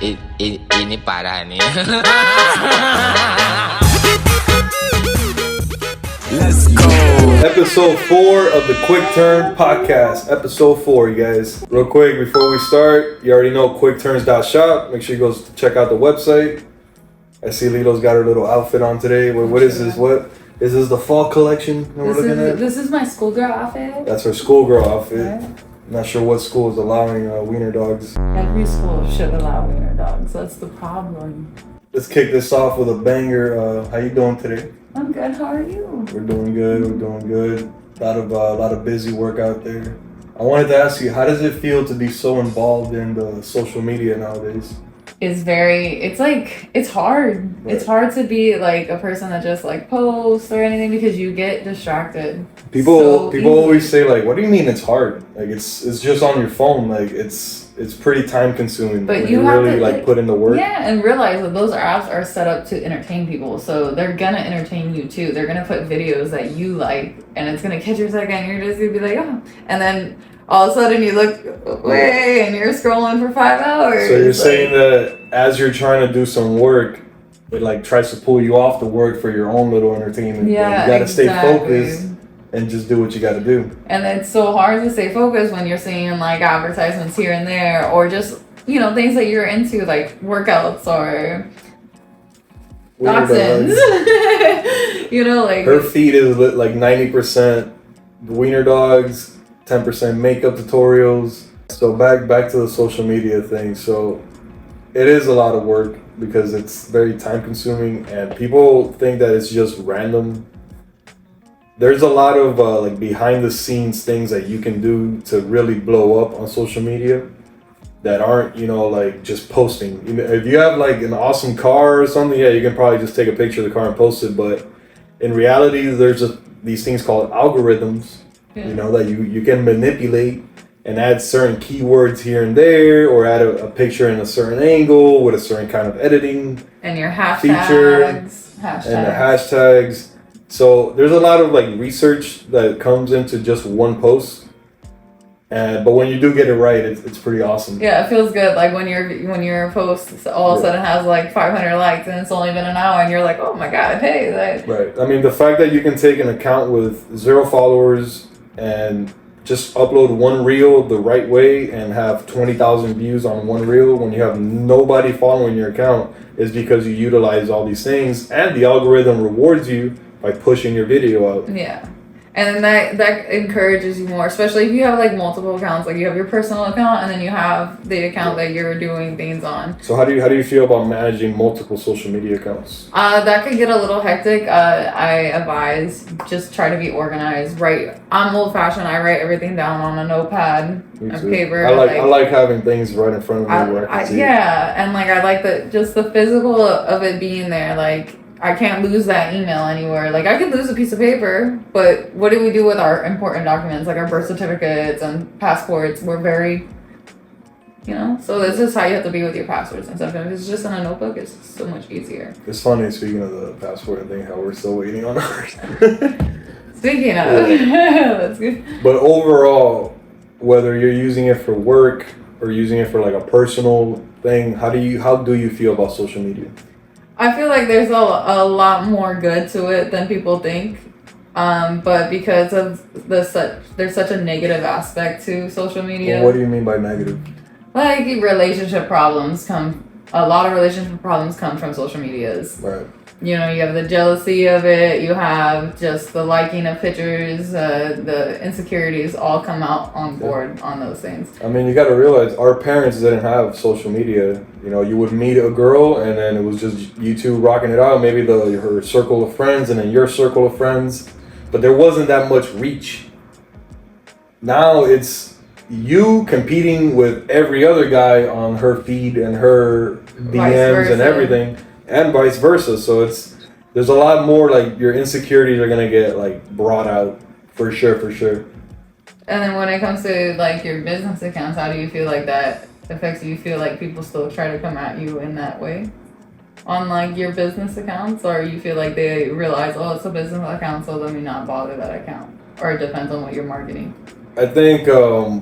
Ini parah nih. Let's go. Episode 4 of the Quick Turn Podcast. Episode 4, you guys. Real quick, before we start, you already know quickturns.shop. Make sure you go check out the website. I see Lilo's got her little outfit on today. What is this? What is this? The fall collection that we're looking at? This is my schoolgirl outfit. That's her schoolgirl outfit. Yeah. Not sure what school is allowing wiener dogs. Every school should allow wiener dogs. That's the problem. Let's kick this off with a banger. How you doing today? I'm good. How are you? We're doing good. A lot of busy work out there. I wanted to ask you, how does it feel to be so involved in the social media nowadays? It's hard. Right. It's hard to be like a person that just like posts or anything because you get distracted. People always say like, what do you mean it's hard? Like it's just on your phone. Like it's pretty time consuming. But when you have really to like put in the work. Yeah, and realize that those apps are set up to entertain people. So they're gonna entertain you too. They're gonna put videos that you like and it's gonna catch your second. You're just gonna be like, oh, and then all of a sudden you look away and you're scrolling for 5 hours. So you're saying that as you're trying to do some work, it like tries to pull you off the work for your own little entertainment. Yeah, you gotta stay exactly. focused and just do what you gotta do. And it's so hard to stay focused when you're seeing like advertisements here and there or just, things that you're into like workouts or dachshunds. Like her feed is lit like 90% wiener dogs, 10% makeup tutorials. So back to the social media thing. So it is a lot of work because it's very time consuming and people think that it's just random. There's a lot of like behind the scenes things that you can do to really blow up on social media that aren't, like just posting. If you have like an awesome car or something, yeah, you can probably just take a picture of the car and post it. But in reality, there's these things called algorithms, that you can manipulate and add certain keywords here and there, or add a picture in a certain angle with a certain kind of editing and your feature and the hashtags. So there's a lot of like research that comes into just one post, but when you do get it right, it's pretty awesome. Yeah, it feels good. Like when your post all of a sudden has like 500 likes and it's only been an hour, and you're like, oh my god, hey! Right. I mean, the fact that you can take an account with 0 followers and just upload one reel the right way and have 20,000 views on one reel when you have nobody following your account is because you utilize all these things, and the algorithm rewards you by pushing your video out. Yeah. And then that encourages you more, especially if you have like multiple accounts. Like you have your personal account and then you have the account that you're doing things on. So how do you feel about managing multiple social media accounts? That could get a little hectic. I advise just try to be organized. I'm old fashioned. I write everything down on a notepad and paper. I like having things right in front of me where I can see it. And like I like just the physical of it being there. Like I can't lose that email anywhere. Like I could lose a piece of paper, but what do we do with our important documents, like our birth certificates and passports? We're very, so this is how you have to be with your passwords and stuff. If it's just in a notebook, it's so much easier. It's funny, speaking of the passport and thing, how we're still waiting on ours. Speaking of, that's good. But overall, whether you're using it for work or using it for like a personal thing, how do you feel about social media? I feel like there's a lot more good to it than people think, but because of there's such a negative aspect to social media. Well, what do you mean by negative? Like a lot of relationship problems come from social medias. Right. You have the jealousy of it, you have just the liking of pictures, the insecurities all come out on board on those things. I mean, you got to realize our parents didn't have social media. You would meet a girl and then it was just you two rocking it out, maybe her circle of friends and then your circle of friends, but there wasn't that much reach. Now it's you competing with every other guy on her feed and her DMs and everything. And vice versa. So there's a lot more like your insecurities are gonna get like brought out for sure. And then when it comes to like your business accounts, how do you feel like that affects you? You feel like people still try to come at you in that way on like your business accounts, or you feel like they realize, oh, it's a business account, so let me not bother that account, or it depends on what you're marketing? I think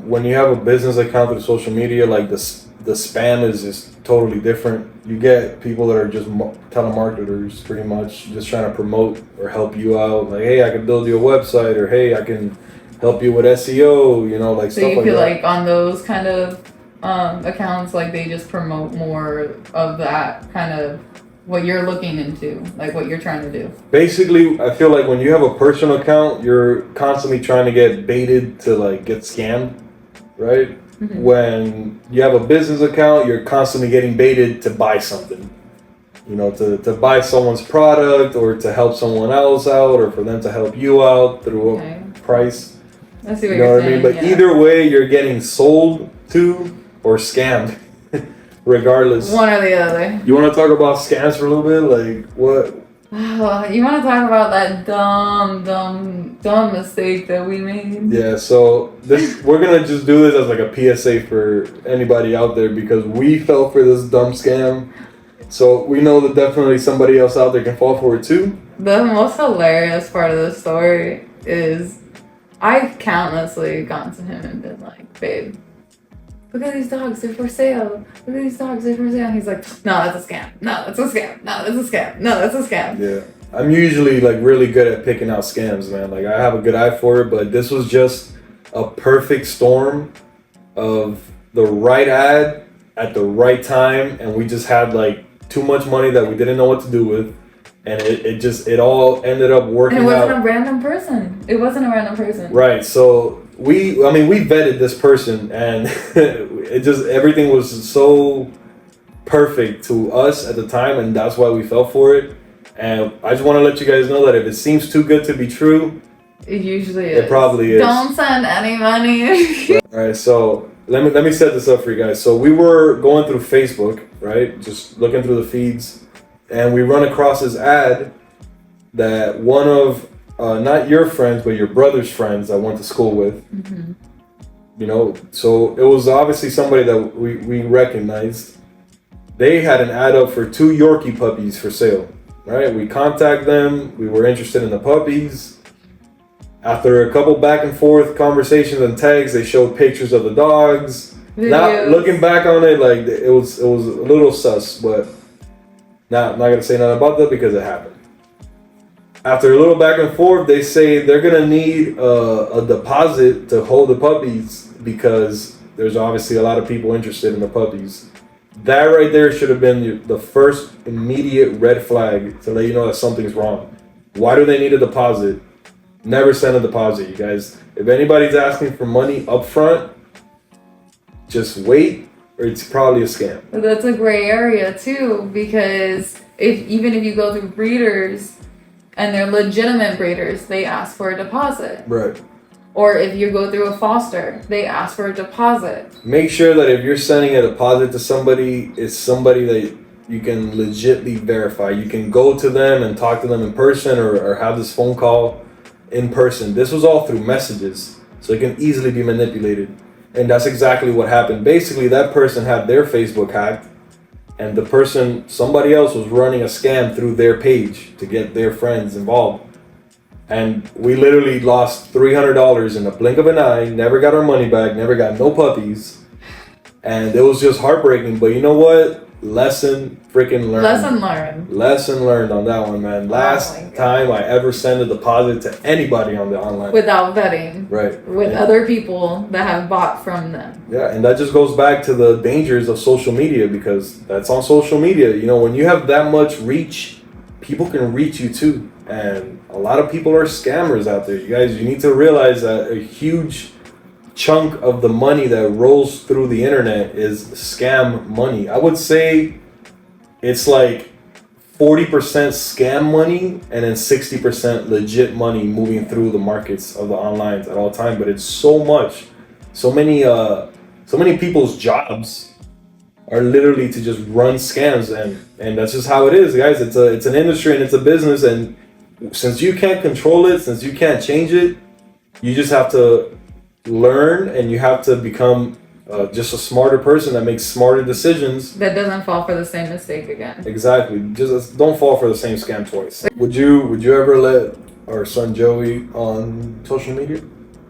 when you have a business account with social media, like the spam is just totally different. You get people that are just telemarketers, pretty much, just trying to promote or help you out. Like, hey, I can build you a website, or hey, I can help you with SEO. You know, like So stuff you like feel that. like on those kind of accounts, like they just promote more of that kind of what you're looking into, like what you're trying to do. Basically, I feel like when you have a personal account, you're constantly trying to get baited to like get scammed, right? Mm-hmm. When you have a business account, you're constantly getting baited to buy something. You know, to buy someone's product or to help someone else out or for them to help you out through a price. I see what You know you're what I mean? saying. But either way, you're getting sold to or scammed, regardless. One or the other. You want to talk about scams for a little bit? Like, what? You want to talk about that dumb mistake that we made? Yeah, so we're gonna just do this as like a PSA for anybody out there because we fell for this dumb scam. So we know that definitely somebody else out there can fall for it too. The most hilarious part of the story is I've countlessly gone to him and been like, babe, look at these dogs, they're for sale. Look at these dogs, they're for sale. And he's like, no, that's a scam. No, that's a scam. No, that's a scam. No, that's a scam. Yeah. I'm usually like really good at picking out scams, man. Like I have a good eye for it, but this was just a perfect storm of the right ad at the right time, and we just had like too much money that we didn't know what to do with, and it all ended up working out. And it wasn't a random person. It wasn't a random person. Right. So we vetted this person, and everything was so perfect to us at the time, and that's why we fell for it. And I just want to let you guys know that if it seems too good to be true, it usually is. It probably is. Don't send any money. All right. So let me set this up for you guys. So we were going through Facebook, right? Just looking through the feeds, and we run across this ad that one of not your friends, but your brother's friends I went to school with. Mm-hmm. You know, so it was obviously somebody that we recognized. They had an ad up for 2 Yorkie puppies for sale, right? We contacted them. We were interested in the puppies. After a couple back and forth conversations and tags, they showed pictures of the dogs. Now, looking back on it, like it was a little sus, but I'm not gonna say nothing about that because it happened. After a little back and forth, they say they're gonna need a deposit to hold the puppies because there's obviously a lot of people interested in the puppies. That right there should have been the first immediate red flag to let you know that something's wrong. Why do they need a deposit? Never send a deposit, you guys. If anybody's asking for money up front, just wait, or it's probably a scam. That's a gray area too, because even if you go through breeders and they're legitimate breeders, they ask for a deposit. Right. Or if you go through a foster, they ask for a deposit. Make sure that if you're sending a deposit to somebody, it's somebody that you can legitimately verify. You can go to them and talk to them in person or have this phone call in person. This was all through messages, so it can easily be manipulated. And that's exactly what happened. Basically, that person had their Facebook hacked, and somebody else was running a scam through their page to get their friends involved. And we literally lost $300 in the blink of an eye, never got our money back, never got no puppies. And it was just heartbreaking. But you know what? Lesson freaking learned. Lesson learned on that one, man. Last time I ever sent a deposit to anybody on the online. Without vetting. Right. With other people that have bought from them. Yeah, and that just goes back to the dangers of social media, because that's on social media. You know, when you have that much reach, people can reach you too. And a lot of people are scammers out there. You guys, you need to realize that a huge chunk of the money that rolls through the internet is scam money. I would say it's like 40% scam money and then 60% legit money moving through the markets of the online at all time. But it's so much, so many people's jobs are literally to just run scams, and that's just how it is, guys. It's an industry and it's a business, and since you can't control it, since you can't change it, you just have to learn, and you have to become just a smarter person that makes smarter decisions. That doesn't fall for the same mistake again. Exactly. Just don't fall for the same scam twice. Would you ever let our son Joey on social media?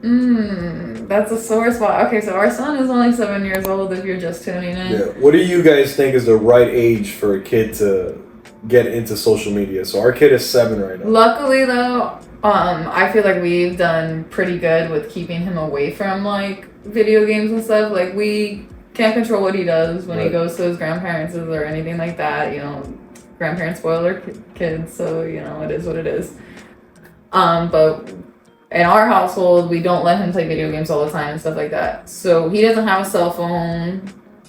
That's a sore spot. Okay, so our son is only 7 years old if you're just tuning in. Yeah. What do you guys think is the right age for a kid to get into social media? So our kid is 7 right now. Luckily though, I feel like we've done pretty good with keeping him away from like video games and stuff. Like we can't control what he does when he goes to his grandparents' or anything like that. You know, grandparents spoil their kids, so you know it is what it is. But in our household, we don't let him play video games all the time and stuff like that. So he doesn't have a cell phone,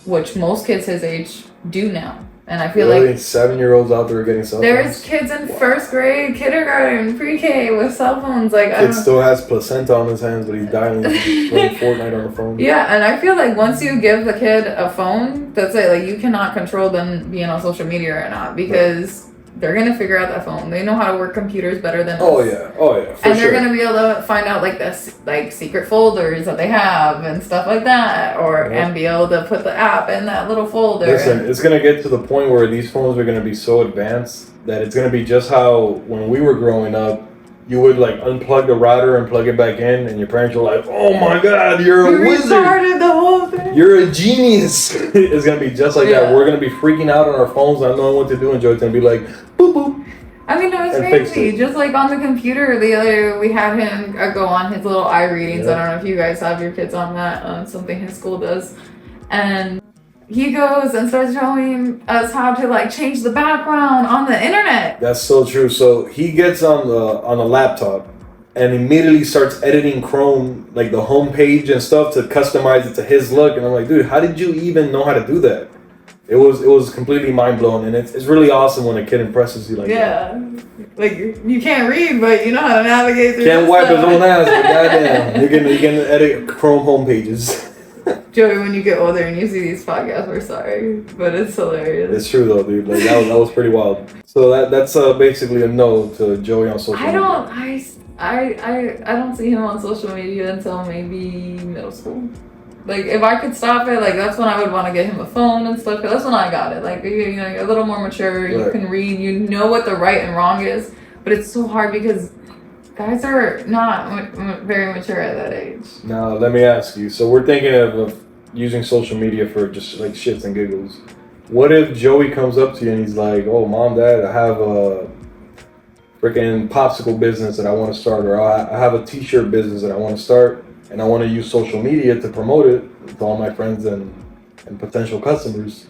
which most kids his age do now. And I feel like 7-year-olds out there getting cell phones. There's kids in first grade, kindergarten, pre-K with cell phones. Like kid still has placenta on his hands, but he's dialing playing Fortnite on the phone. Yeah, and I feel like once you give the kid a phone, that's it. Like you cannot control them being on social media or not because they're gonna figure out that phone. They know how to work computers better than us. Oh yeah, and they're gonna be able to find out like this, like secret folders that they have and stuff like that, and be able to put the app in that little folder. Listen, it's gonna get to the point where these phones are gonna be so advanced that it's gonna be just how when we were growing up, you would like unplug the router and plug it back in, and your parents were like, "Oh my God, you're a wizard! Restarted the whole thing. You're a genius!" It's gonna be just like that. We're gonna be freaking out on our phones, not knowing what to do, and Joe's gonna be like, "Boop boop." I mean, no, it's crazy. Just like on the computer, the other we had him go on his little eye readings. I don't know if you guys have your kids on that. Something his school does, and he goes and starts showing us how to like change the background on the internet. That's so true. So he gets on the laptop and immediately starts editing Chrome, like the home page and stuff, to customize it to his look. And I'm like, dude, how did you even know how to do that? It was completely mind blowing, and it's really awesome when a kid impresses you like that. Yeah, like you can't read, but you know how to navigate through. Can't wipe his own ass, but goddamn, you're gonna edit Chrome home pages. Joey, when you get older and you see these podcasts, we're sorry, but it's hilarious. It's true though, dude. Like that was pretty wild. So that's basically a no to Joey on social media. I don't see him on social media until maybe middle school. Like if I could stop it, like that's when I would want to get him a phone and stuff. Cause that's when I got it. Like you know, you're a little more mature. You can read. You know what the right and wrong is. But it's so hard because guys are not very mature at that age. Now let me ask you. So we're thinking of using social media for just like shits and giggles. What if Joey comes up to you and he's like, "Oh, mom, dad, I have a freaking popsicle business that I want to start, or I have a t-shirt business that I want to start, and I want to use social media to promote it to all my friends and potential customers."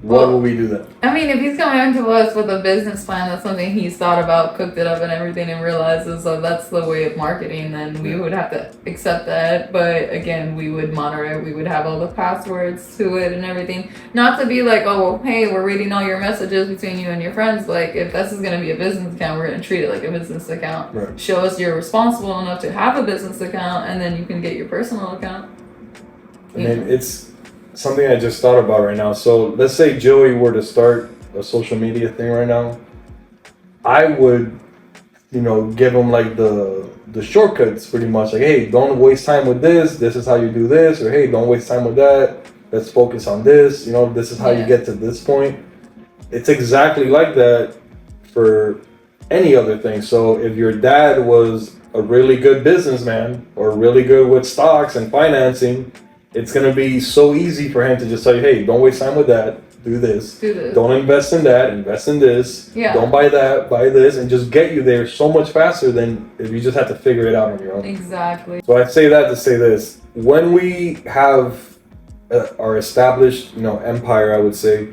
What will we do then? I mean, if he's coming to us with a business plan, that's something he's thought about, cooked it up and everything, and realizes that's the way of marketing, then we would have to accept that. But again, we would monitor it. We would have all the passwords to it and everything. Not to be like, oh, hey, we're reading all your messages between you and your friends. Like, if this is going to be a business account, we're going to treat it like a business account. Right. Show us you're responsible enough to have a business account, and then you can get your personal account. I mean, it's something I just thought about right now. So let's say Joey were to start a social media thing right now. I would, give him like the shortcuts pretty much. Like, hey, don't waste time with this. This is how you do this. Or hey, don't waste time with that. Let's focus on this. This is how you get to this point. It's exactly like that for any other thing. So if your dad was a really good businessman or really good with stocks and financing, it's going to be so easy for him to just tell you, hey, don't waste time with that. Do this. Don't invest in that. Invest in this. Yeah. Don't buy that. Buy this. And just get you there so much faster than if you just have to figure it out on your own. Exactly. So I say that to say this. When we have our established, empire, I would say,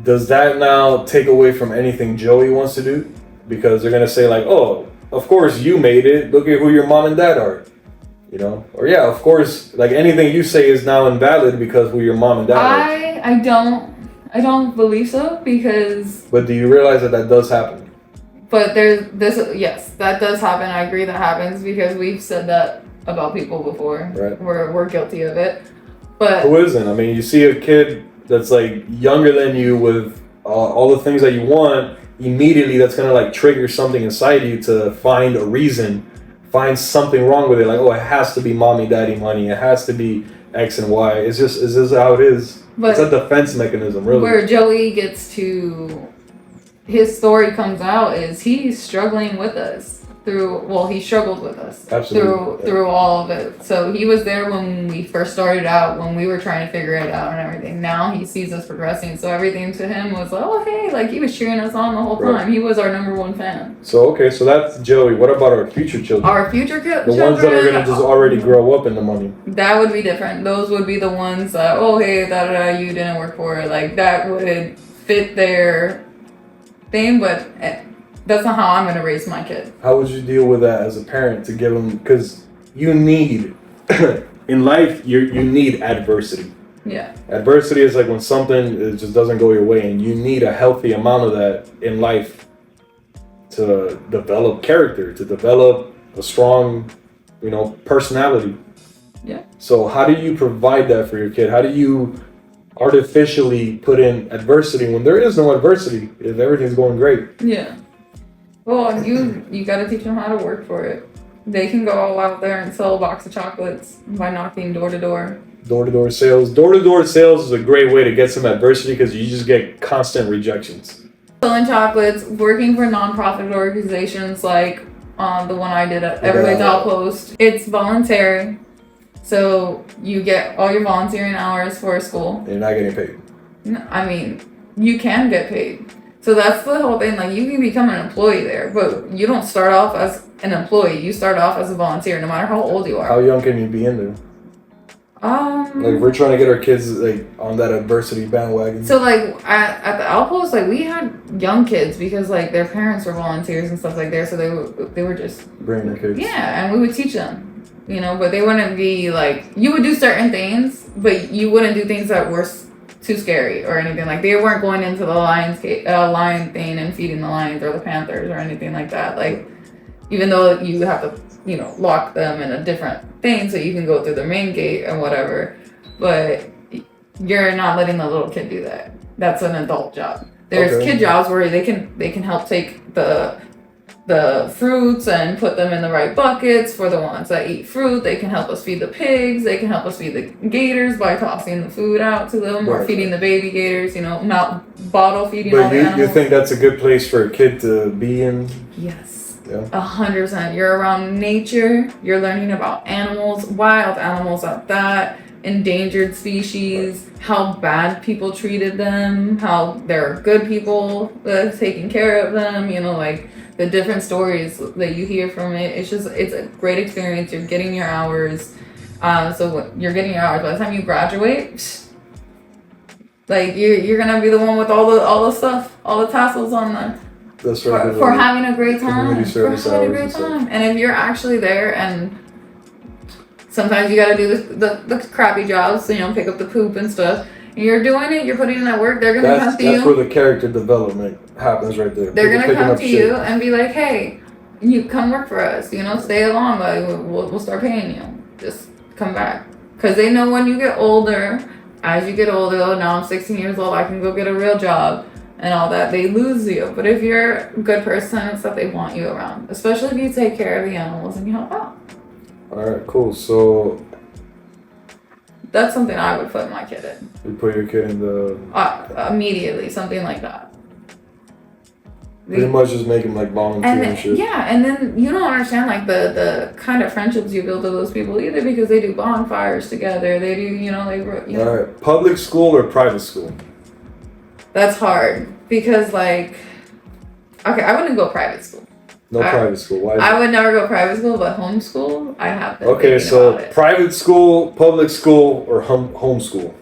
does that now take away from anything Joey wants to do? Because they're going to say like, oh, of course you made it. Look at who your mom and dad are. Or yeah, of course, like anything you say is now invalid because who your mom and dad are. I don't believe so because. But do you realize that does happen? But yes, that does happen. I agree that happens because we've said that about people before. Right. We're guilty of it. But who isn't? I mean, you see a kid that's like younger than you with all the things that you want. Immediately, that's gonna like trigger something inside you to find a reason. Find something wrong with it, like, oh, it has to be mommy, daddy money. It has to be X and Y. It's just how it is. But it's a defense mechanism, really. Where Joey gets to, his story comes out is he's struggling with us. he struggled with us. Absolutely. Through all of it. So he was there when we first started out, when we were trying to figure it out and everything. Now he sees us progressing. So everything to him was like, oh, hey, like he was cheering us on the whole time. He was our number one fan. So, okay, so that's Joey. What about our future children? Our future children? The ones that are going to just already grow up in the money. That would be different. Those would be the ones that, oh, hey, you didn't work for it. Like, that would fit their thing, but that's not how I'm going to raise my kid. How would you deal with that as a parent to give them, because you need, in life, you need adversity. Yeah. Adversity is like when something just doesn't go your way, and you need a healthy amount of that in life to develop character, to develop a strong, personality. Yeah. So how do you provide that for your kid? How do you artificially put in adversity when there is no adversity if everything's going great? Yeah. Well, you got to teach them how to work for it. They can go out there and sell a box of chocolates by knocking door to door. Door-to-door sales. Door-to-door sales is a great way to get some adversity because you just get constant rejections. Selling chocolates, working for nonprofit organizations like the one I did at Everybody's Outpost. It's voluntary. So you get all your volunteering hours for a school. And you're not getting paid. No, I mean, you can get paid. So that's the whole thing. Like, you can become an employee there, but you don't start off as an employee. You start off as a volunteer, no matter how old you are. How young can you be in there? Like, we're trying to get our kids like on that adversity bandwagon. So like at the Outpost, like we had young kids because like their parents were volunteers and stuff like that. So they were just bringing their kids. Yeah, and we would teach them, but they wouldn't be like, you would do certain things, but you wouldn't do things that were too scary or anything. Like they weren't going into the lion thing and feeding the lions or the panthers or anything like that. Like, even though you have to lock them in a different thing so you can go through the main gate and whatever, but you're not letting the little kid do that. That's an adult job. There's kid jobs where they can help take the fruits and put them in the right buckets for the ones that eat fruit. They can help us feed the pigs. They can help us feed the gators by tossing the food out to them or feeding the baby gators, bottle feeding all the animals. But you think that's a good place for a kid to be in? Yes. Yeah. 100%. You're around nature. You're learning about animals, wild animals at that, endangered species, how bad people treated them, how there are good people that are taking care of them, like the different stories that you hear from it. It's a great experience. You're getting your hours. So you're getting your hours. By the time you graduate, like you're gonna be the one with all the stuff, all the tassels on the. That's right. For having a great time. And And if you're actually there, and sometimes you gotta do the crappy jobs, pick up the poop and stuff. And you're doing it, you're putting in that work, they're gonna come to you. That's where the character development happens right there. They're gonna come to you and be like, hey, you come work for us, stay along, we'll start paying you. Just come back. Because they know when you get older, as you get older, now I'm 16 years old, I can go get a real job. And all that, they lose you. But if you're a good person and stuff, they want you around. Especially if you take care of the animals and you help out. Alright, cool. So that's something I would put my kid in. You put your kid in the... immediately, something like that. Pretty much just make him like volunteer and shit. Yeah, and then you don't understand like the kind of friendships you build with those people either, because they do bonfires together. They do, Alright, public school or private school? That's hard because I wouldn't go private school. Private school. Why? I would never go private school, but homeschool, I have been. Okay, so private school, public school, or homeschool?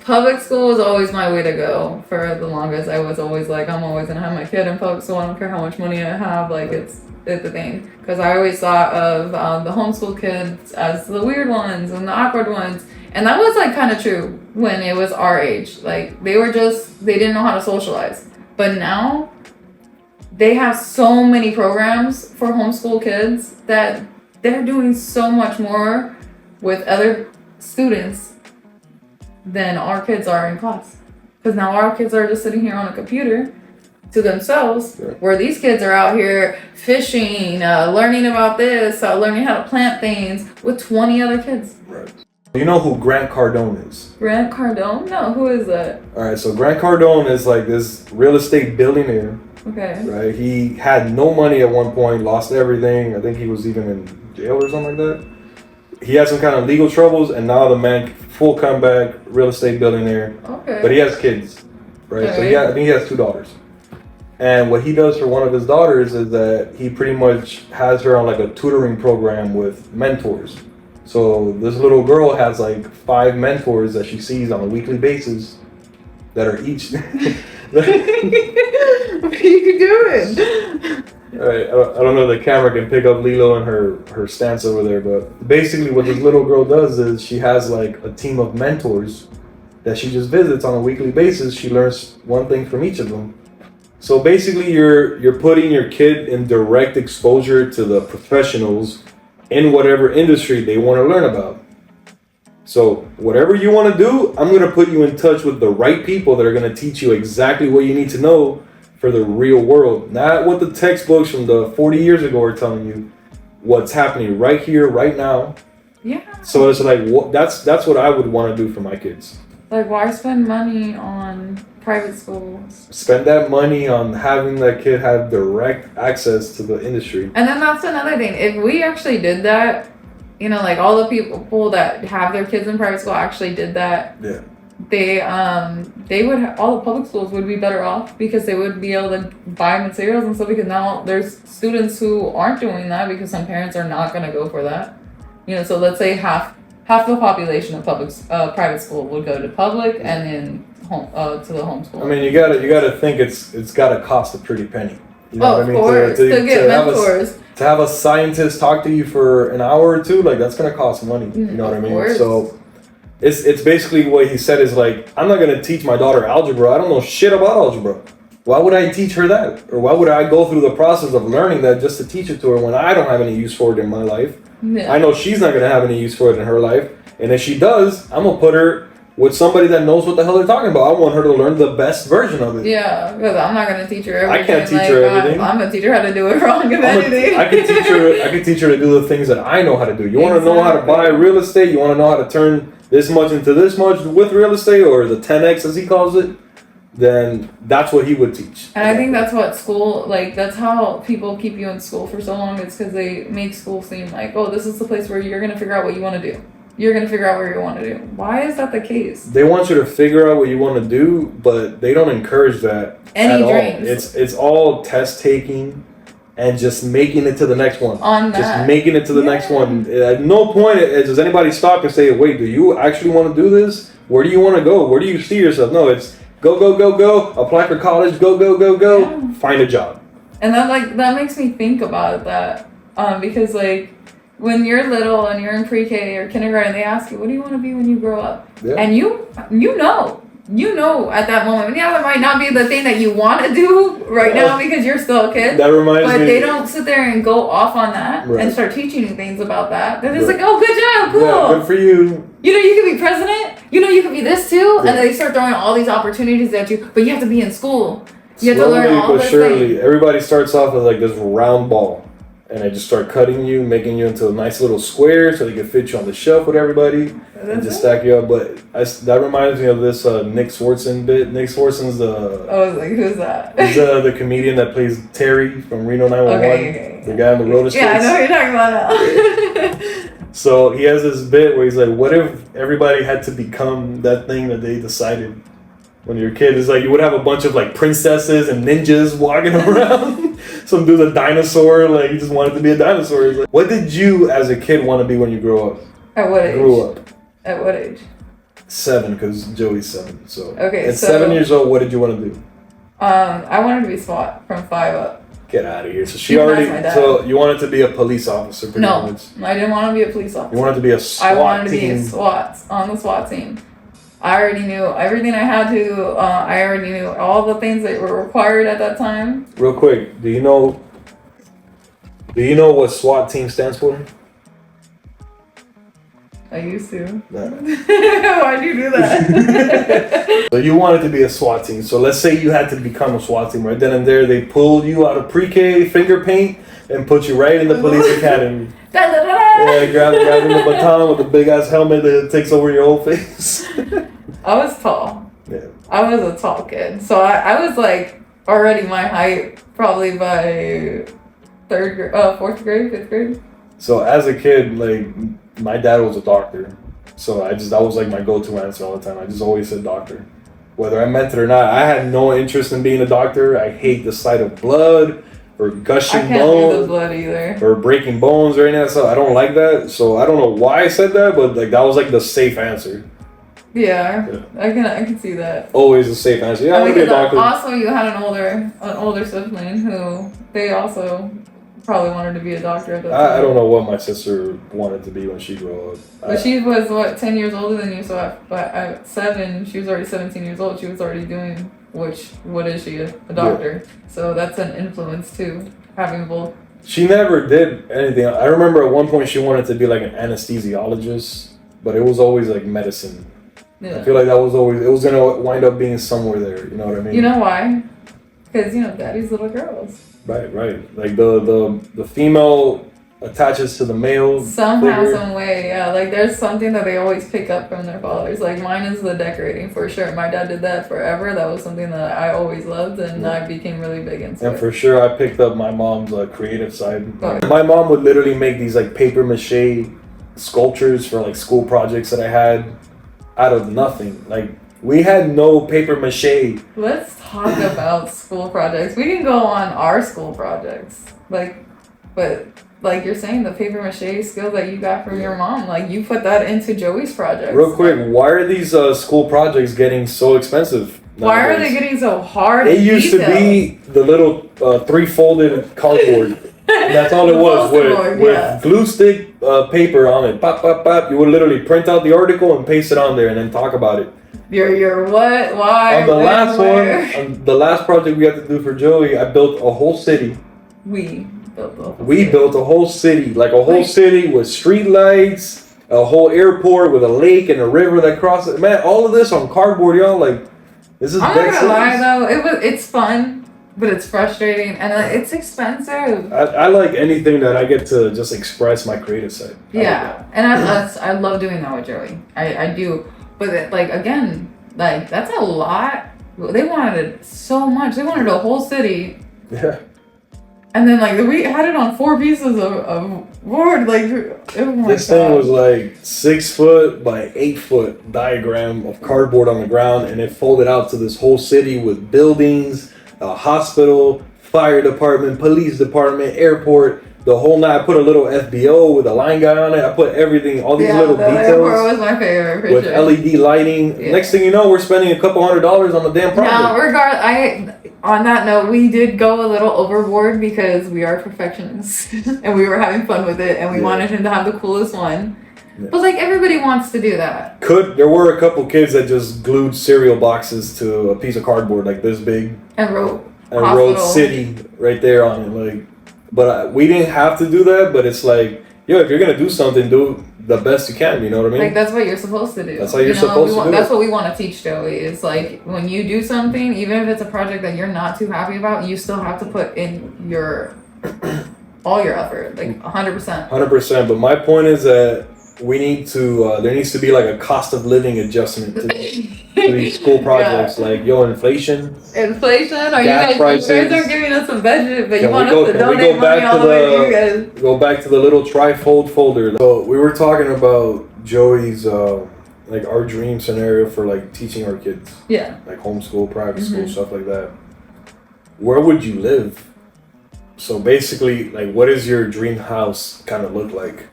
Public school was always my way to go for the longest. I was always like, I'm always gonna have my kid in public school. I don't care how much money I have. Like it's the thing, because I always thought of the homeschool kids as the weird ones and the awkward ones. And that was like kind of true when it was our age. Like they didn't know how to socialize. But now they have so many programs for homeschool kids that they're doing so much more with other students than our kids are in class. Because now our kids are just sitting here on a computer to themselves, where these kids are out here fishing, learning about this, learning how to plant things with 20 other kids. Right. You know who Grant Cardone is? Grant Cardone? No, who is that? Alright, so Grant Cardone is like this real estate billionaire Okay. Right? He had no money at one point, lost everything. I think he was even in jail or something like that. He had some kind of legal troubles, and now the man, full comeback, real estate billionaire. Okay. But he has kids, right? Okay. So I think he has 2 daughters. And what he does for one of his daughters is that he pretty much has her on like a tutoring program with mentors. So this little girl has like 5 mentors that she sees on a weekly basis that are each. What are you doing? Right, I don't know if the camera can pick up Lilo and her stance over there, but basically what this little girl does is she has like a team of mentors that she just visits on a weekly basis. She learns one thing from each of them. So basically you're putting your kid in direct exposure to the professionals in whatever industry they want to learn about. So whatever you want to do, I'm going to put you in touch with the right people that are going to teach you exactly what you need to know for the real world. Not what the textbooks from the 40 years ago are telling you. What's happening right here, right now. Yeah. So it's like, that's what I would want to do for my kids. Like, why spend money on private schools? Spend that money on having that kid have direct access to the industry. And then that's another thing. If we actually did that, you know, like all the people that have their kids in private school actually did that. Yeah. They would all the public schools would be better off because they would be able to buy materials and stuff, because now there's students who aren't doing that because some parents are not going to go for that. You know, so let's say half the population of private school would go to public and then to the homeschool. I mean, you gotta think it's gotta cost a pretty penny. You know what I mean? Of course, to get mentors. To have a scientist talk to you for an hour or two, like that's gonna cost money. You know what I mean? Course. So it's basically what he said is like, I'm not gonna teach my daughter algebra. I don't know shit about algebra. Why would I teach her that? Or why would I go through the process of learning that just to teach it to her when I don't have any use for it in my life? Yeah. I know she's not gonna have any use for it in her life. And if she does, I'm gonna put her with somebody that knows what the hell they're talking about. I want her to learn the best version of it. Yeah, because I'm not going to teach her everything. I can't teach her everything. I'm going to teach her how to do it wrong, if anything. I can teach her to do the things that I know how to do. You want to know how to buy real estate? You want to know how to turn this much into this much with real estate, or the 10x as he calls it? Then that's what he would teach. And I think that's what school, like, that's how people keep you in school for so long. It's because they make school seem like, oh, this is the place where you're going to figure out what you want to do. You're going to figure out where you want to do. Why is that the case? They want you to figure out what you want to do, but they don't encourage that at all. It's all test taking and just making it to the next one. Just making it to the next one. At no point does anybody stop and say, wait, do you actually want to do this? Where do you want to go? Where do you see yourself? No, it's go, go, go, go. Apply for college. Go, go, go, go. Yeah. Find a job. And that makes me think about that. Because like, when you're little and you're in pre-K or kindergarten, they ask you, what do you want to be when you grow up? Yeah. And you know at that moment, yeah, that might not be the thing that you want to do right now because you're still a kid. That reminds me. But they don't sit there and go off on that and start teaching you things about that. They're just like, oh, good job, cool. Yeah, good for you. You know, you could be president. You know, you could be this too. Yeah. And they start throwing all these opportunities at you, but you have to be in school. You have to learn all this things. Everybody starts off as like this round ball. And they just start cutting you, making you into a nice little square so they can fit you on the shelf with everybody and just stack you up. But that reminds me of this Nick Swartzen bit. Nick Swartzen's I was like, who's that? He's the comedian that plays Terry from Reno 911. Okay. The guy on the roller skates. Yeah, I know what you're talking about now. So he has this bit where he's like, what if everybody had to become that thing that they decided when you're a kid? It's like you would have a bunch of like princesses and ninjas walking around. Some dude's a dinosaur, like he just wanted to be a dinosaur. Like, what did you as a kid want to be when you grow up? At what age? Grew up. At what age? 7, because Joey's 7. So okay, at 7 years old, what did you want to do? I wanted to be SWAT from 5 up. Get out of here. So so you wanted to be a police officer pretty much. No, I didn't want to be a police officer. You wanted to be a SWAT team. I wanted to be a SWAT, on the SWAT team. I already knew everything I had to. I already knew all the things that were required at that time. Real quick, do you know what SWAT team stands for? I used to. No. Why'd you do that? So you wanted to be a SWAT team. So let's say you had to become a SWAT team right then and there. They pulled you out of pre-K finger paint and put you right in the police academy. Yeah, grabbing the baton with the big ass helmet that takes over your whole face. I was tall. Yeah. I was a tall kid. So I was like already my height probably by fourth grade, fifth grade. So as a kid, like my dad was a doctor, so that was like my go-to answer all the time. I just always said doctor, whether I meant it or not. I had no interest in being a doctor. I hate the sight of blood or gushing I can't bones do the blood either. or breaking bones or anything like that. So I don't like that. So I don't know why I said that, but like that was like the safe answer. Yeah. I can see that. Always a safe answer. Yeah, I want to be a doctor. Also, you had an older sibling who they also probably wanted to be a doctor at that time. I don't know what my sister wanted to be when she grew up. But she was, 10 years older than you, so at 7, she was already 17 years old. She was already doing, what is she, a doctor? Yeah. So that's an influence too, having both. She never did anything. I remember at one point she wanted to be like an anesthesiologist, but it was always like medicine. Yeah. I feel like that was always, it was going to wind up being somewhere there, you know what I mean? You know why? Because, daddy's little girls. Right. Like the female attaches to the male. Somehow, figure. some way, yeah. Like there's something that they always pick up from their fathers. Like mine is the decorating for sure. My dad did that forever. That was something that I always loved, and I became really big into it. And for sure, I picked up my mom's creative side. Oh. My mom would literally make these like paper mache sculptures for like school projects that I had out of nothing. Like we had no paper mache. Let's talk about school projects. We can go on our school projects. But you're saying, the paper mache skill that you got from your mom, like you put that into Joey's projects. Real quick, why are these school projects getting so expensive nowadays? Why are they getting so hard? It used to be the little 3-folded cardboard. And that's all it was with glue stick paper on it. Pop, pop, pop. You would literally print out the article and paste it on there and then talk about it. Your what? Why? On the last project we had to do for Joey, I built a whole city. We built a whole city, like a whole city with street lights, a whole airport with a lake and a river that crosses it. Man, all of this on cardboard, y'all. Like, this is. I'm not gonna lie though, it's fun, but it's frustrating and it's expensive. I like anything that I get to just express my creative side. Yeah, and I love doing that with Joey. I do. But again, that's a lot. They wanted so much. They wanted a whole city. Yeah. And then we had it on 4 pieces of board. This thing was 6 foot by 8 foot diagram of cardboard on the ground, and it folded out to this whole city with buildings, a hospital, fire department, police department, airport. The whole night, I put a little FBO with a line guy on it. I put everything, all these little details. Airport was my favorite. With LED lighting. Yeah. Next thing you know, we're spending a couple $100s on the damn project. On that note, we did go a little overboard because we are perfectionists and we were having fun with it and we wanted him to have the coolest one. Yeah. But everybody wants to do that. There were a couple kids that just glued cereal boxes to a piece of cardboard this big and wrote city right there on it. But we didn't have to do that. But it's if you're gonna do something, do the best you can. You know what I mean? That's what you're supposed to do. That's how you're supposed to do. That's what we want to teach Joey. Is when you do something, even if it's a project that you're not too happy about, you still have to put in all your effort, 100%. 100%. But my point is that we need to. There needs to be a cost of living adjustment to these school projects. Inflation. Inflation? Are you guys are giving us a budget, but you want us to donate money all the way to you guys? Go back to the little trifold folder. So we were talking about Joey's our dream scenario for teaching our kids. Yeah. Homeschool, private school, stuff like that. Where would you live? So basically, what does your dream house kind of look like?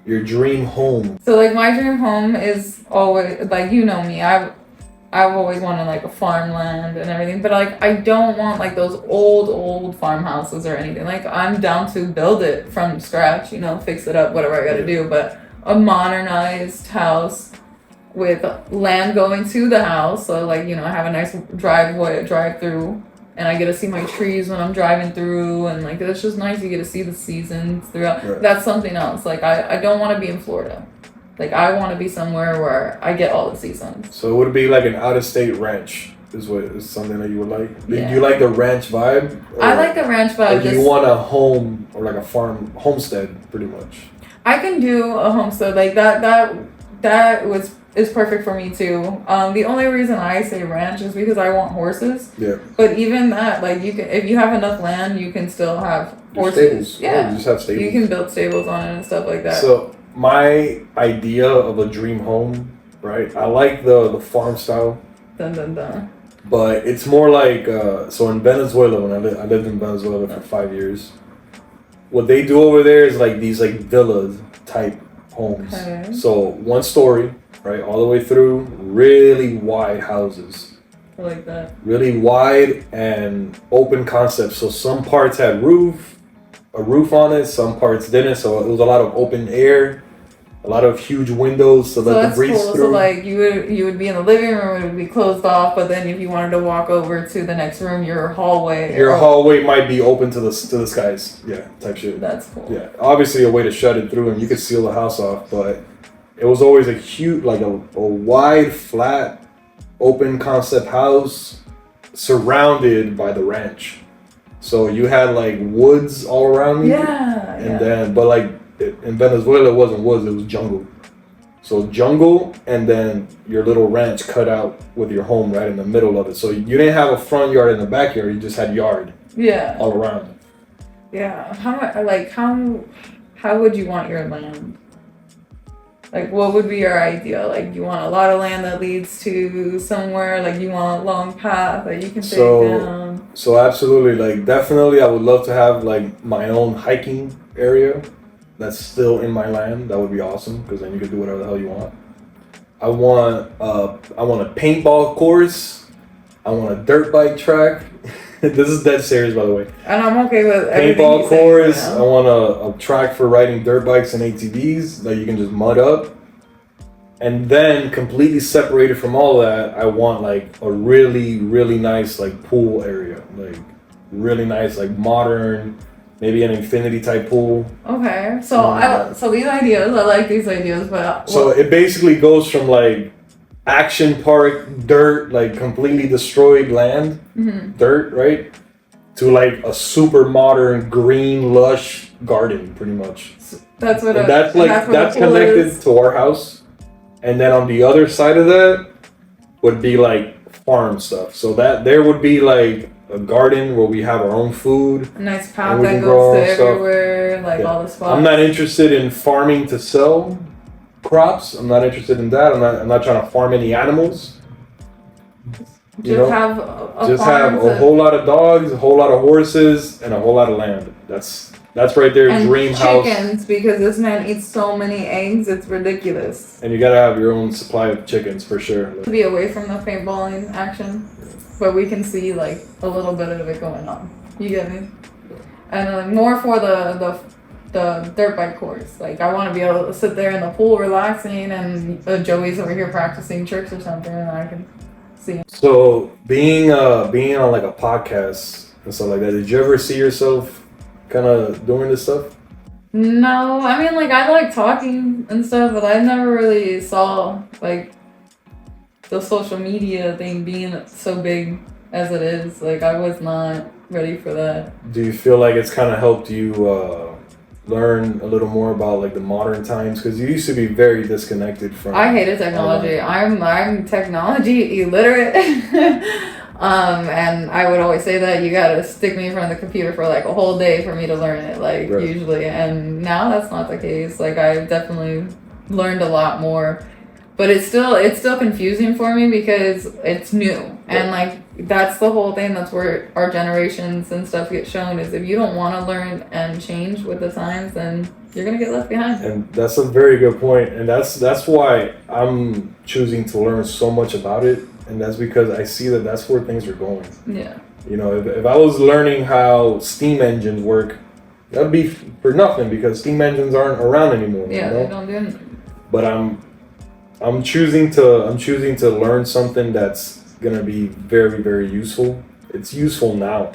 Your dream home. So my dream home is always you know me. I've always wanted a farmland and everything, but I don't want those old farmhouses or anything. I'm down to build it from scratch, fix it up, whatever I got to do. But a modernized house with land going to the house, so I have a nice drive through. And I get to see my trees when I'm driving through, and it's just nice. You get to see the seasons throughout. Right. That's something else. I don't want to be in Florida. I want to be somewhere where I get all the seasons. So would it be an out-of-state ranch? Is something that you would like? Yeah. Do you like the ranch vibe? I like the ranch vibe. Or do you want a home or a homestead, pretty much? I can do a homestead that was is perfect for me too. The only reason I say ranch is because I want horses. Yeah. But even that, like you can, if you have enough land, you can still have horses. Stables. Yeah. You just have stables. You can build stables on it and stuff like that. So my idea of a dream home, right? I like the farm style. Dun dun dun. But it's more like so in Venezuela, when I lived in Venezuela for 5 years. What they do over there is like these like villas type homes. Okay. So 1 story, right, all the way through, really wide houses. I like that. Really wide and open concept. So some parts had a roof on it, some parts didn't. So it was a lot of open air, a lot of huge windows to let the breeze cool. through. So like you would be in the living room, it would be closed off, but then if you wanted to walk over to the next room, your hallway might be open to the skies. Yeah, type shit. That's cool. Yeah, obviously a way to shut it through and you could seal the house off, but it was always a huge, like a wide, flat, open concept house surrounded by the ranch. So you had like woods all around you. Yeah. And then, but like in Venezuela, it wasn't woods, it was jungle. So jungle and then your little ranch cut out with your home right in the middle of it. So you didn't have a front yard and a backyard, you just had yard. Yeah. All around. Yeah. How would you want your land? Like, what would be your idea? Like, you want a lot of land that leads to somewhere? Like, you want a long path that you can take down? So absolutely, like, definitely I would love to have, like, my own hiking area that's still in my land. That would be awesome, because then you can do whatever the hell you want. I want a paintball course. I want a dirt bike track. This is dead serious, by the way. And I'm okay with everything Paintball course. Right, I want a track for riding dirt bikes and ATVs that you can just mud up. And then completely separated from all of that, I want like a really, really nice like pool area. Like really nice, like modern, maybe an infinity type pool. Okay. So these ideas, I like these ideas, but so it basically goes from like action park dirt, like completely destroyed land, dirt, right, to like a super modern green lush garden, pretty much. That's connected to our house, and then on the other side of that would be like farm stuff. So that there would be like a garden where we have our own food, a nice path that goes to everywhere, like all the spots. I'm not interested in farming to sell crops. I'm not interested in that. I'm not trying to farm any animals. Have a whole lot of dogs, a whole lot of horses, and a whole lot of land. That's right there, and dream house. Chickens, because this man eats so many eggs, it's ridiculous. And you gotta have your own supply of chickens for sure. To be away from the paintballing action, but we can see like a little bit of it going on. You get me? And more for the dirt bike course. Like I want to be able to sit there in the pool relaxing, and Joey's over here practicing tricks or something, and I can see him. So being on like a podcast and stuff like that, did you ever see yourself kind of doing this stuff? No, I mean like I like talking and stuff, but I never really saw like the social media thing being so big as it is. Like I was not ready for that. Do you feel like it's kind of helped you learn a little more about like the modern times, because you used to be very disconnected from I hated technology. I'm technology illiterate. And I would always say that you gotta stick me in front of the computer for like a whole day for me to learn it, like right. Usually, and now that's not the case. Like I've definitely learned a lot more, but it's still confusing for me because it's new, and like that's the whole thing. That's where our generations and stuff get shown, is if you don't want to learn and change with the times, then you're gonna get left behind. And that's a very good point, and that's why I'm choosing to learn so much about it, and that's because I see that that's where things are going. Yeah. You know, if I was learning how steam engines work, that'd be for nothing, because steam engines aren't around anymore. Yeah, you know? They don't do anything. But I'm choosing to learn something that's gonna be very, very useful. It's useful now.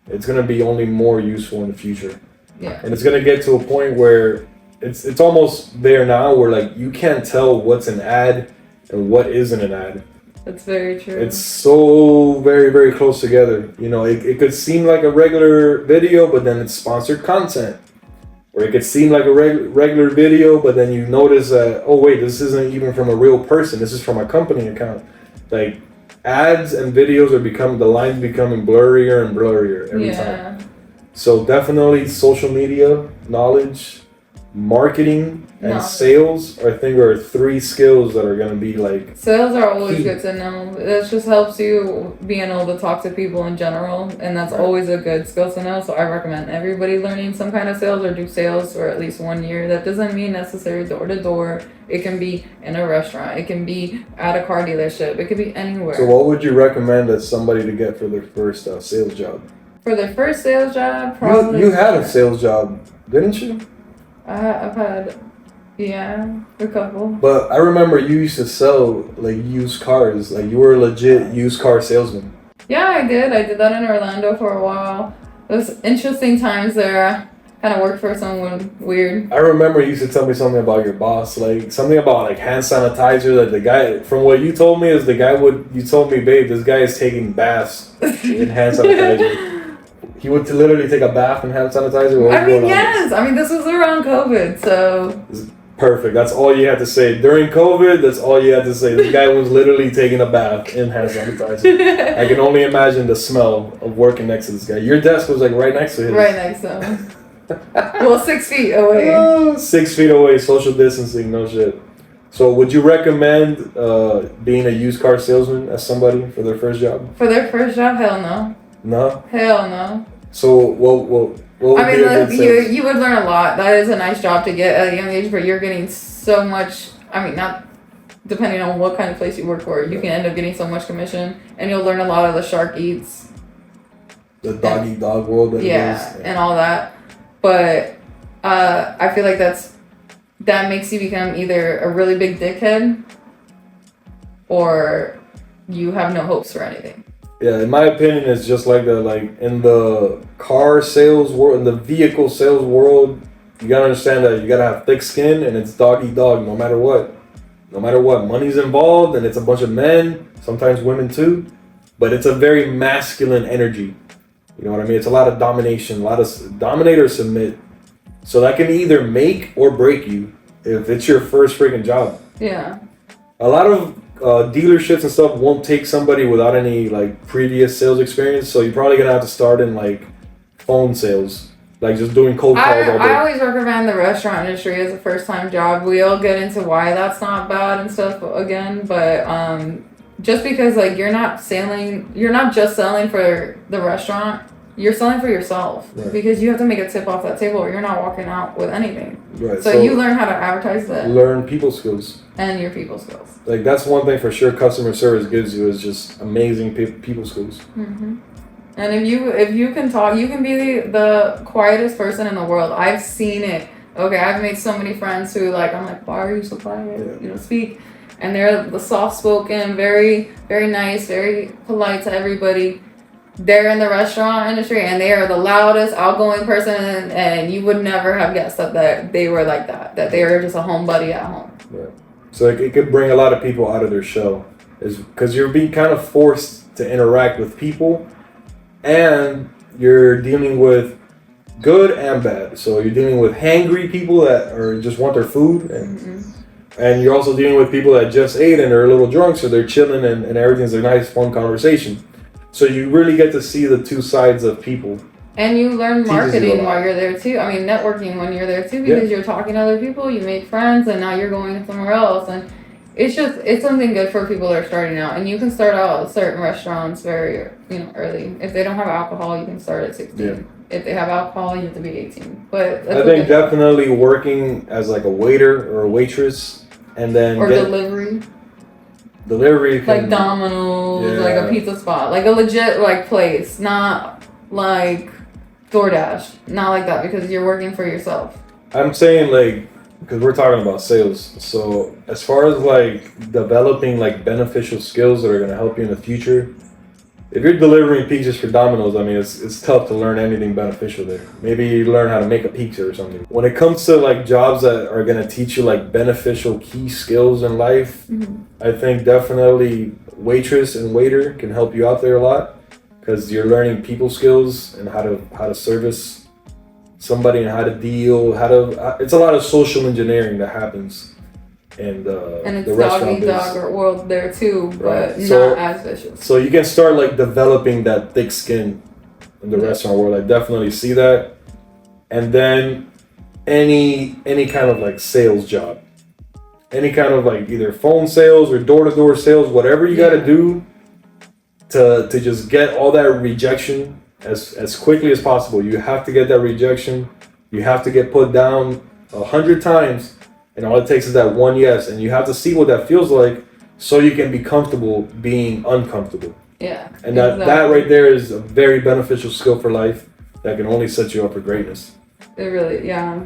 It's gonna be only more useful in the future. Yeah. And it's gonna get to a point where it's almost there now, where like you can't tell what's an ad and what isn't an ad. That's very true. It's so very, very close together. You know, it could seem like a regular video, but then it's sponsored content. Or it could seem like a regular video, but then you notice that, oh wait, this isn't even from a real person. This is from a company account. Like ads and videos the lines becoming blurrier and blurrier every time. So definitely social media, knowledge, marketing, and sales, I think, are 3 skills that are going to be like... Sales are always good to know. That just helps you being able to talk to people in general, and that's always a good skill to know. So I recommend everybody learning some kind of sales or do sales for at least 1 year. That doesn't mean necessarily door to door. It can be in a restaurant. It can be at a car dealership. It could be anywhere. So what would you recommend as somebody to get for their first sales job? For their first sales job, probably... You had a sales job, didn't you? I've had... Yeah, a couple. But I remember you used to sell like used cars. Like you were a legit used car salesman. Yeah, I did. I did that in Orlando for a while. It was interesting times there. I kind of worked for someone weird. I remember you used to tell me something about your boss, like something about like hand sanitizer. Like the guy, from what you told me, is you told me, babe, this guy is taking baths in hand sanitizer. He would literally take a bath in hand sanitizer. I mean, yes. I mean, this was around COVID, so... Perfect. That's all you had to say. During COVID, that's all you had to say. This guy was literally taking a bath in hand sanitizer. I can only imagine the smell of working next to this guy. Your desk was like right next to his. Right next to him. Well, 6 feet away. 6 feet away, social distancing, no shit. So would you recommend being a used car salesman as somebody for their first job? For their first job? Hell no. No? Hell no. So what I mean, look, you would learn a lot. That is a nice job to get at a young age, but you're getting so much. I mean, not depending on what kind of place you work for, you can end up getting so much commission, and you'll learn a lot of the shark eats. The dog eat dog world. And all that. But I feel like that makes you become either a really big dickhead, or you have no hopes for anything. Yeah, in my opinion, it's just like that. Like in the car sales world, in the vehicle sales world, you gotta understand that you gotta have thick skin, and it's dog eat dog, no matter what. No matter what, money's involved, and it's a bunch of men, sometimes women too, but it's a very masculine energy. You know what I mean? It's a lot of domination, a lot of dominate or submit. So that can either make or break you if it's your first freaking job. Yeah. A lot of dealerships and stuff won't take somebody without any like previous sales experience, so you're probably gonna have to start in like phone sales, like just doing cold calls all day. I always recommend the restaurant industry as a first time job. We'll get into why that's not bad and stuff again, but just because like you're not just selling for the restaurant, you're selling for yourself, right? Because you have to make a tip off that table or you're not walking out with anything. Right. So you learn how to advertise that. Learn people skills. And your people skills. Like that's one thing for sure customer service gives you, is just amazing people skills. Mm-hmm. And if you can talk, you can be the quietest person in the world. I've seen it. Okay, I've made so many friends who I'm like, why are you so quiet? Yeah. You don't speak. And they're the soft-spoken, very, very nice, very polite to everybody. They're in the restaurant industry and they are the loudest, outgoing person, and you would never have guessed that they were like that they were just a homebody at home. Right. So it could bring a lot of people out of their shell, is because you're being kind of forced to interact with people, and you're dealing with good and bad. So you're dealing with hangry people that are just want their food, and you're also dealing with people that just ate and are a little drunk, so they're chilling and everything's a nice, fun conversation. So you really get to see the two sides of people. And you learn marketing while you're there too. I mean, networking when you're there too, because you're talking to other people, you make friends, and now you're going somewhere else. And it's something good for people that are starting out. And you can start out at certain restaurants very, early. If they don't have alcohol, you can start at 16. Yeah. If they have alcohol, you have to be 18. But I think definitely working as like a waiter or a waitress, and then delivery. Delivery like Domino's, like a pizza spot, like a legit place, not like DoorDash, not like that, because you're working for yourself. I'm saying because we're talking about sales, so as far as developing beneficial skills that are going to help you in the future, if you're delivering pizzas for Domino's, I mean it's tough to learn anything beneficial there. Maybe you learn how to make a pizza or something. When it comes to jobs that are going to teach you beneficial key skills in life, I think definitely waitress and waiter can help you out there a lot, because you're learning people skills and how to service somebody and how to deal, it's a lot of social engineering that happens. And it's the dog restaurant eat dog world there too, but right. So, not as vicious. So you can start like developing that thick skin in the restaurant world. I definitely see that. And then any kind of like sales job, any kind of like either phone sales or door-to-door sales, whatever you got to do to just get all that rejection as quickly as possible. You have to get that rejection. You have to get put down 100 times. And all it takes is that one yes, and you have to see what that feels like so you can be comfortable being uncomfortable. Yeah. And that right there is a very beneficial skill for life that can only set you up for greatness. It really,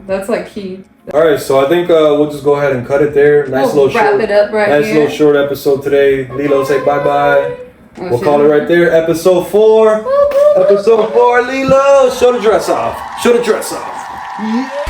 that's like key. All right, so I think we'll just go ahead and cut it there. Nice little wrap it up right nice here. little short episode today. Lilo, say bye-bye. We'll call it right there. Episode 4. Episode 4, Lilo. Show the dress off. Show the dress off. Yeah.